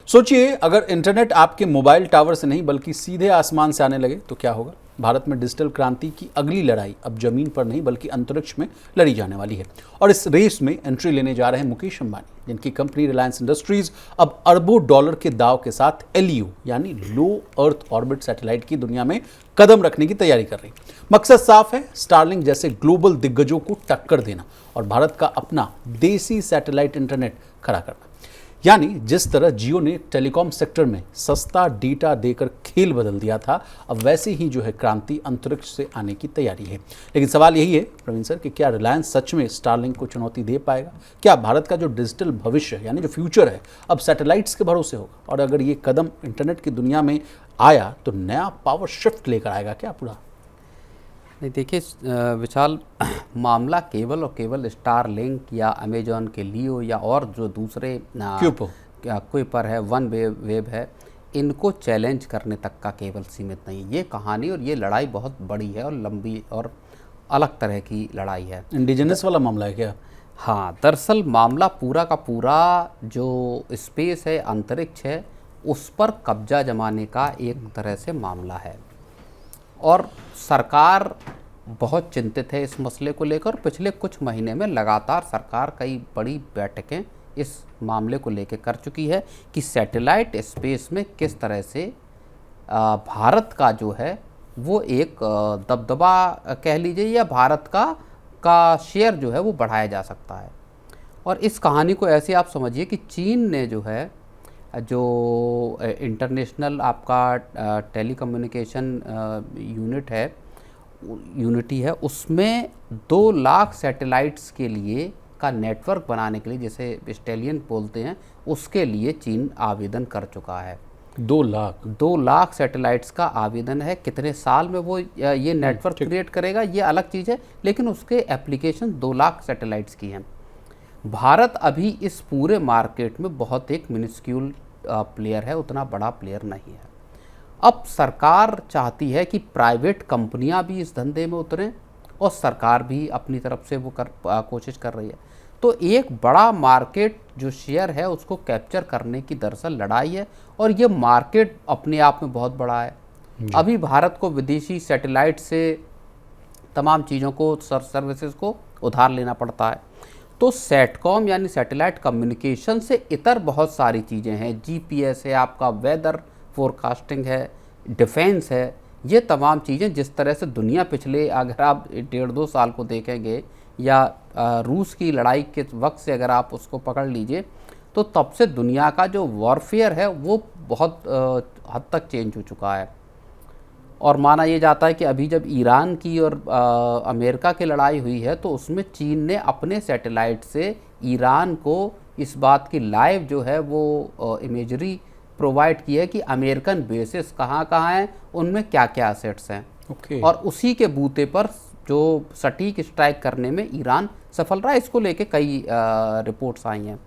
सोचिए, अगर इंटरनेट आपके मोबाइल टावर से नहीं बल्कि सीधे आसमान से आने लगे तो क्या होगा। भारत में डिजिटल क्रांति की अगली लड़ाई अब जमीन पर नहीं बल्कि अंतरिक्ष में लड़ी जाने वाली है। और इस रेस में एंट्री लेने जा रहे हैं मुकेश अंबानी, जिनकी कंपनी रिलायंस इंडस्ट्रीज अब अरबों डॉलर के दाव के साथ LEO यानी लो अर्थ ऑर्बिट सैटेलाइट की दुनिया में कदम रखने की तैयारी कर रही। मकसद साफ है, स्टारलिंक जैसे ग्लोबल दिग्गजों को टक्कर देना और भारत का अपना देसी सैटेलाइट इंटरनेट खड़ा करना। यानी जिस तरह जियो ने टेलीकॉम सेक्टर में सस्ता डेटा देकर खेल बदल दिया था, अब वैसे ही जो है क्रांति अंतरिक्ष से आने की तैयारी है। लेकिन सवाल यही है प्रवीण सर कि क्या रिलायंस सच में स्टारलिंक को चुनौती दे पाएगा? क्या भारत का जो डिजिटल भविष्य यानी जो फ्यूचर है अब सैटेलाइट्स के भरोसे होगा? और अगर ये कदम इंटरनेट की दुनिया में आया तो नया पावर शिफ्ट लेकर आएगा क्या पूरा? नहीं, देखिए विशाल, मामला केवल और केवल स्टारलिंक या अमेजॉन के लियो या और जो दूसरे क्यूपर है, वन वेब है, इनको चैलेंज करने तक का केवल सीमित नहीं। ये कहानी और ये लड़ाई बहुत बड़ी है और लंबी और अलग तरह की लड़ाई है। इंडिजिनस वाला मामला है क्या? हाँ, दरअसल मामला पूरा का पूरा जो स्पेस है, अंतरिक्ष है, उस पर कब्जा जमाने का एक तरह से मामला है। और सरकार बहुत चिंतित है इस मसले को लेकर। पिछले कुछ महीने में लगातार सरकार कई बड़ी बैठकें इस मामले को लेकर कर चुकी है कि सैटेलाइट स्पेस में किस तरह से भारत का जो है वो एक दबदबा कह लीजिए या भारत का शेयर जो है वो बढ़ाया जा सकता है। और इस कहानी को ऐसे आप समझिए कि चीन ने जो है जो इंटरनेशनल आपका टेलीकम्युनिकेशन यूनिट है, यूनिटी है, उसमें 2 लाख सैटेलाइट्स के लिए का नेटवर्क बनाने के लिए, जैसे स्टेलियन बोलते हैं, उसके लिए चीन आवेदन कर चुका है। 2 लाख सैटेलाइट्स का आवेदन है। कितने साल में वो ये नेटवर्क क्रिएट करेगा ये अलग चीज़ है, लेकिन उसके एप्लीकेशन 2 लाख सैटेलाइट्स की हैं। भारत अभी इस पूरे मार्केट में बहुत एक मिनिस्क्यूल प्लेयर है, उतना बड़ा प्लेयर नहीं है। अब सरकार चाहती है कि प्राइवेट कंपनियां भी इस धंधे में उतरें और सरकार भी अपनी तरफ से वो कोशिश कर रही है। तो एक बड़ा मार्केट जो शेयर है उसको कैप्चर करने की दरअसल लड़ाई है और ये मार्केट अपने आप में बहुत बड़ा है। अभी भारत को विदेशी सैटेलाइट से तमाम चीज़ों को, सर्विसेज को उधार लेना पड़ता है। तो सैटकॉम यानी सैटेलाइट कम्युनिकेशन से इतर बहुत सारी चीज़ें हैं। GPS है, आपका वेदर फोरकास्टिंग है, डिफेंस है, ये तमाम चीज़ें जिस तरह से दुनिया पिछले अगर आप 1.5-2 साल को देखेंगे या रूस की लड़ाई के वक्त से अगर आप उसको पकड़ लीजिए तो तब से दुनिया का जो वॉरफेयर है वो बहुत हद तक चेंज हो चुका है। और माना ये जाता है कि अभी जब ईरान की और अमेरिका की लड़ाई हुई है तो उसमें चीन ने अपने सैटेलाइट से ईरान को इस बात की लाइव जो है वो इमेजरी प्रोवाइड की है कि अमेरिकन बेसिस कहाँ कहाँ हैं, उनमें क्या क्या एसेट्स हैं। और उसी के बूते पर जो सटीक स्ट्राइक करने में ईरान सफल रहा, इसको लेके कई रिपोर्ट्स आई हैं।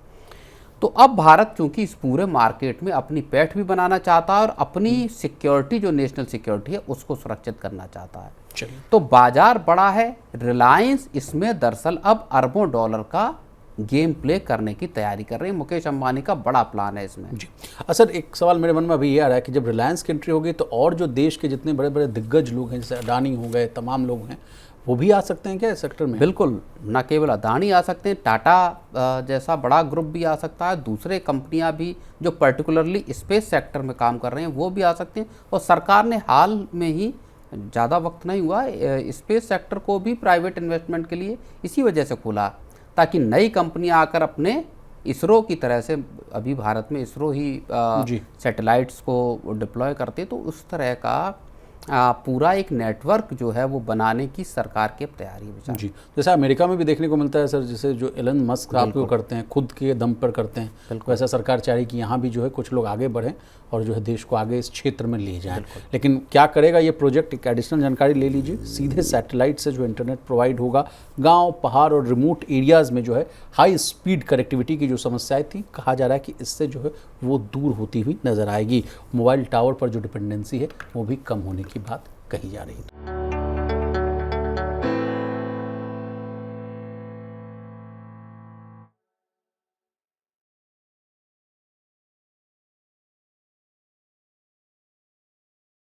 तो अब भारत चूंकि इस पूरे मार्केट में अपनी पैठ भी बनाना चाहता है और अपनी सिक्योरिटी जो नेशनल सिक्योरिटी है उसको सुरक्षित करना चाहता है। तो बाजार बड़ा है। रिलायंस इसमें दरअसल अब अरबों डॉलर का गेम प्ले करने की तैयारी कर रहे हैं। मुकेश अंबानी का बड़ा प्लान है इसमें जी। सर, एक सवाल मेरे मन में अभी ये आ रहा है कि जब रिलायंस की एंट्री होगी तो और जो देश के जितने बड़े बड़े दिग्गज लोग हैं, जैसे अडानी हो गए, तमाम लोग हैं, वो भी आ सकते हैं क्या इस सेक्टर में? बिल्कुल, न केवल अडानी आ सकते हैं, टाटा जैसा बड़ा ग्रुप भी आ सकता है, दूसरे कंपनियां भी जो पर्टिकुलरली स्पेस सेक्टर में काम कर रहे हैं वो भी आ सकते हैं। और सरकार ने हाल में ही, ज़्यादा वक्त नहीं हुआ, स्पेस सेक्टर को भी प्राइवेट इन्वेस्टमेंट के लिए इसी वजह से खोला ताकि नई कंपनियां आकर अपने इसरो की तरह से, अभी भारत में इसरो ही सैटेलाइट्स को डिप्लॉय करते, तो उस तरह का पूरा एक नेटवर्क जो है वो बनाने की सरकार की तैयारी है जी। जैसा अमेरिका में भी देखने को मिलता है सर, जैसे जो एलन मस्क आप लोग करते हैं, खुद के दम पर करते हैं, वैसा सरकार चाह रही कि यहाँ भी जो है कुछ लोग आगे बढ़ें और जो है देश को आगे इस क्षेत्र में ले जाएं। लेकिन क्या करेगा ये प्रोजेक्ट, एक एडिशनल जानकारी ले लीजिए। सीधे सैटेलाइट से जो इंटरनेट प्रोवाइड होगा, गाँव, पहाड़ और रिमोट एरियाज़ में जो है हाई स्पीड कनेक्टिविटी की जो समस्याएँ थी, कहा जा रहा है कि इससे जो है वो दूर होती हुई नजर आएगी। मोबाइल टावर पर जो डिपेंडेंसी है वो भी कम होने की बात कही जा रही है।